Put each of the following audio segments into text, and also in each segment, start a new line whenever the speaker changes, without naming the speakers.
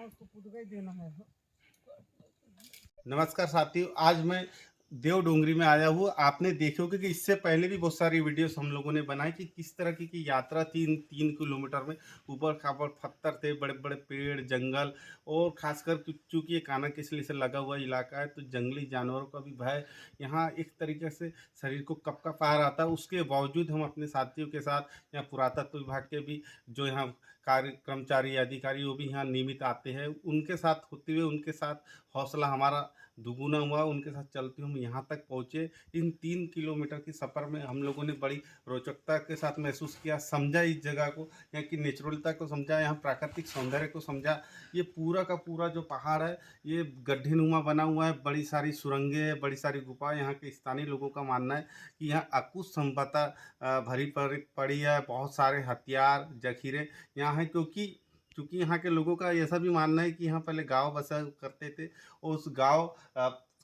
उसको खुद का ही देना है।
नमस्कार साथियों, आज मैं देव डोंगरी में आया हूँ। आपने देखे होगे कि इससे पहले भी बहुत सारी वीडियोस हम लोगों ने बनाई कि किस तरह की यात्रा थी। 3 किलोमीटर में ऊबड़ खाबड़ पत्थर थे, बड़े बड़े पेड़, जंगल, और खासकर चूंकि ये कान्हा किसली से लगा हुआ इलाका है तो जंगली जानवरों का भी भय यहाँ एक तरीके से शरीर को कपकपा रहा था। उसके बावजूद हम अपने साथियों के साथ, यहाँ पुरातत्व विभाग के भी जो यहाँ कार्य कर्मचारी अधिकारी वो भी यहाँ नियमित आते हैं, उनके साथ होते हुए उनके साथ हौसला हमारा दुगुना हुआ। उनके साथ चलते हम यहाँ तक पहुँचे। इन 3 किलोमीटर के सफ़र में हम लोगों ने बड़ी रोचकता के साथ महसूस किया, समझा इस जगह को, यहाँ की नेचुरलता को समझा, यहाँ प्राकृतिक सौंदर्य को समझा। ये पूरा का पूरा जो पहाड़ है ये गड्ढेनुमा बना हुआ है, बड़ी सारी सुरंगें हैं, बड़ी सारी गुफाएं। यहाँ के स्थानीय लोगों का मानना है कि यहाँ अकुत संपदा भरी पड़ी है। बहुत सारे हथियार जखीरे यहाँ हैं, क्योंकि यहाँ के लोगों का ऐसा भी मानना है कि यहाँ पहले गांव बसा करते थे, और उस गांव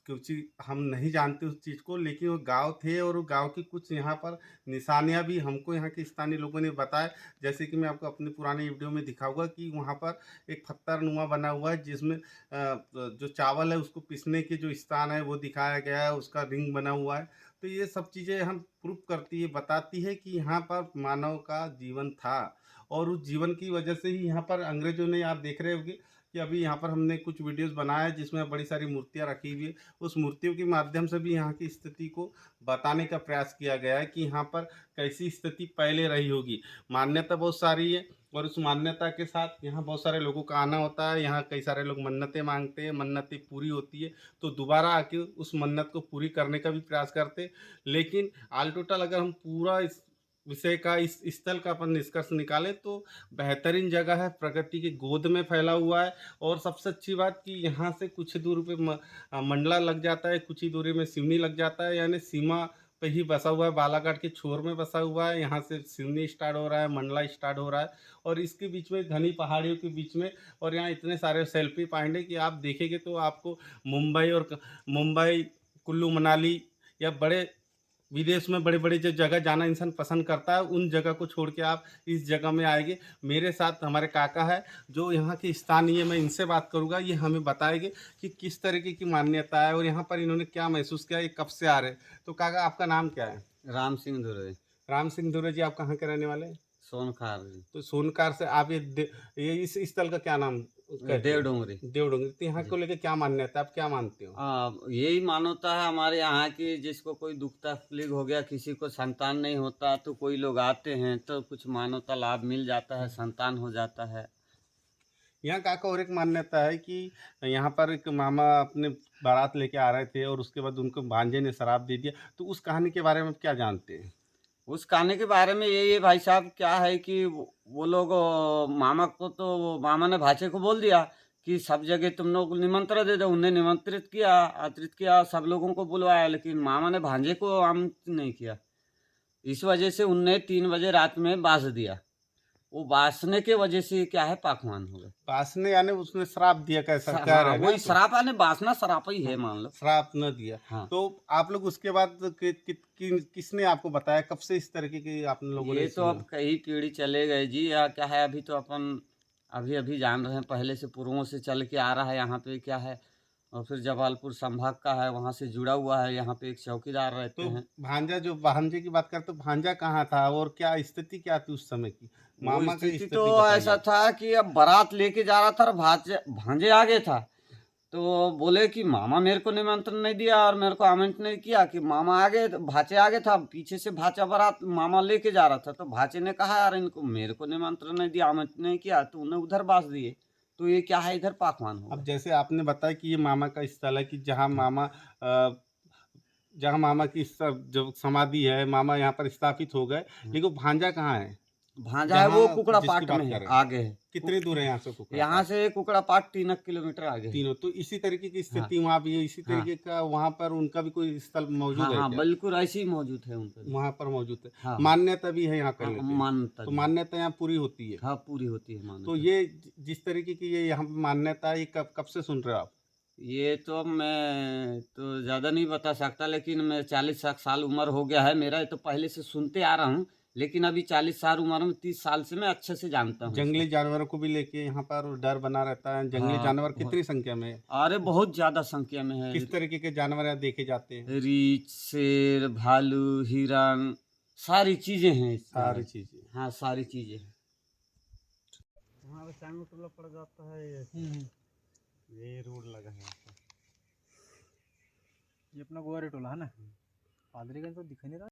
क्योंकि हम नहीं जानते उस चीज़ को, लेकिन वो गांव थे और वो गांव की कुछ यहाँ पर निशानियाँ भी हमको यहाँ के स्थानीय लोगों ने बताया। जैसे कि मैं आपको अपने पुराने वीडियो में दिखाऊंगा कि वहाँ पर एक पत्थरनुमा बना हुआ है जिसमें जो चावल है उसको पीसने के जो स्थान है वो दिखाया गया है, उसका रिंग बना हुआ है। तो ये सब चीज़ें हम प्रूव करती है, बताती है कि यहाँ पर मानव का जीवन था, और उस जीवन की वजह से ही यहाँ पर अंग्रेजों ने, आप देख रहे होंगे कि अभी यहाँ पर हमने कुछ वीडियोस बनाया है जिसमें बड़ी सारी मूर्तियाँ रखी हुई है। उस मूर्तियों के माध्यम से भी यहाँ की स्थिति को बताने का प्रयास किया गया है कि यहाँ पर कैसी स्थिति पहले रही होगी। मान्यता बहुत सारी है, और उस मान्यता के साथ यहाँ बहुत सारे लोगों का आना होता है। यहाँ कई सारे लोग मन्नतें मांगते हैं, मन्नतें पूरी होती है तो दोबारा आके उस मन्नत को पूरी करने का भी प्रयास करते। लेकिन आल टोटल अगर हम पूरा इस विषय का, इस स्थल का अपन निष्कर्ष निकालें तो बेहतरीन जगह है, प्रकृति की गोद में फैला हुआ है। और सबसे अच्छी बात कि यहाँ से कुछ दूर पे मंडला लग जाता है, कुछ ही दूरी में सिवनी लग जाता है, यानी सीमा पे ही बसा हुआ है, बालाघाट के छोर में बसा हुआ है। यहाँ से सिवनी स्टार्ट हो रहा है, मंडला स्टार्ट हो रहा है, और इसके बीच में घनी पहाड़ियों के बीच में, और यहाँ इतने सारे सेल्फी पॉइंट है कि आप देखेंगे तो आपको मुंबई, कुल्लू मनाली या बड़े विदेश में बड़े बड़े जो जगह जाना इंसान पसंद करता है, उन जगह को छोड़ के आप इस जगह में आएंगे। मेरे साथ हमारे काका है जो यहाँ के स्थानीय, मैं इनसे बात करूँगा, ये हमें बताएंगे कि किस तरीके की मान्यता है और यहाँ पर इन्होंने क्या महसूस किया, ये कब से आ रहे हैं। तो काका, आपका नाम क्या है?
राम सिंह धुरे।
राम सिंह दुरे जी, आप कहाँ के रहने वाले हैं?
सोनखार।
तो सोनकार से आप ये इस स्थल का क्या नाम कहते
देव
हैं?
डोंगरी।
देवडोंगरी। तो यहाँ को लेके क्या मान्यता है, आप क्या मानते हो?
यही मान्यता है हमारे यहाँ की, जिसको कोई दुख तकलीफ हो गया, किसी को संतान नहीं होता तो कोई लोग आते हैं तो कुछ मान्यता लाभ मिल जाता है, संतान हो जाता है।
यहाँ काका और एक मान्यता है कि यहाँ पर एक मामा अपने बारात लेके आ रहे थे और उसके बाद उनको भांजे ने शराब दे दिया। तो उस कहानी के बारे में आप क्या जानते हैं?
उस कहानी के बारे में यही है भाई साहब, क्या है कि वो लोग मामा को, तो मामा ने भाचे को बोल दिया कि सब जगह तुम लोग निमंत्रण दे दो। उन्हें निमंत्रित किया, आमंत्रित किया, सब लोगों को बुलवाया, लेकिन मामा ने भांजे को आमंत्रित नहीं किया। इस वजह से उनने 3 बजे रात में बास दिया। वो बासने के वजह से क्या है, पाकमान हो गए।
बासने यानी उसने श्राप दिया, कैसा कह रहे
हाँ,
हैं ना
वही
आप?
शराब आने, बासना शराब ही है,
हाँ,
मान लो।
श्राप न दिया।
हाँ,
तो आप लोग उसके बाद किसने आपको बताया, कब से इस तरीके की आप लोगों ने
ये तो
सुना?
अब कई पीढ़ी चले गए जी। या क्या है, अभी तो अपन अभी अभी जान रहे हैं, पहले से पूर्वों से चल के आ रहा है यहाँ पे क्या है। और फिर जमालपुर संभाग का है, वहाँ से जुड़ा हुआ है। यहाँ पे एक चौकीदार रहते
तो
हैं।
भांजा, जो भांजे की बात करते, तो भांजा कहाँ था और क्या स्थिति क्या थी उस समय की?
वो
मामा की
स्थिति तो
स्थिति बताइए
ऐसा
आप।
था कि अब बारात लेके जा रहा था और भांजे भांजे आगे था। तो बोले कि मामा मेरे को निमंत्रण नहीं दिया और मेरे को आमंत्रित नहीं किया, कि मामा आगे, भाचे आगे था, पीछे से भाचा बारात मामा लेके जा रहा था। तो भाचे ने कहा यार, इनको मेरे को निमंत्रण नहीं दिया, आमंत्रित नहीं किया, तो उन्हें उधर बास दिए। तो ये क्या है, इधर पाकमान हो
अब
गए।
जैसे आपने बताया कि ये मामा का स्थल है कि जहाँ मामा की जो समाधि है, मामा यहाँ पर स्थापित हो गए, लेकिन वो भांजा कहाँ है
भांजा है वो
जहाँ
कुकड़ा
जिसकी
पाट में
बात कर
है,
रहे हैं?
आगे है।
कितनी दूर है यहाँ से
यहाँ
कुकरापाट?
से कुकड़ा पाट 3 किलोमीटर आगे है।
तीनों। तो इसी तरीके की
हाँ,
स्थिति वहाँ भी है, इसी
हाँ,
तरीके का वहाँ पर उनका भी कोई स्थल मौजूद
हाँ,
है
हाँ,
क्या?
बिल्कुल ऐसे ही मौजूद है उनका भी।
वहाँ पर मौजूद है,
हाँ,
मान्यता भी है यहाँ कर
हाँ,
लेते हैं,
मान्यता
तो
भी है।
मान्यता यहाँ पूरी होती है।
हाँ, पूरी होती है
तो
मान्यता।
ये जिस तरीके की ये यहाँ पे मान्यता है, ये कब कब से सुन रहे हो आप?
ये तो अब मैं तो ज़्यादा नहीं बता सकता, लेकिन मैं 40 साल उम्र हो गया है मेरा। ये तो पहले से सुनते आ रहा हूँ लेकिन अभी 40 साल उम्र में 30 साल से मैं अच्छे से जानता हूँ
जंगली
इसको।
जानवरों को भी लेके यहाँ पर डर बना रहता है। जंगली
हाँ,
जानवर
बहुत।
कितनी संख्या में है?
अरे बहुत ज़्यादा संख्या में है।
किस तरीके के जानवर यहाँ देखे जाते हैं?
रीछ, शेर, भालू, हिरन, सारी चीज़ें हैं इस
सारी
जगह।
चीजें।
हाँ, सारी चीज़ें हैं।
वहाँ पे चांद टोला पड़ जाता है ये रोड लगा है यहाँ पे। ये अपना गोवारी टोला है ना। पादरीगंज तो दिख नहीं रहा।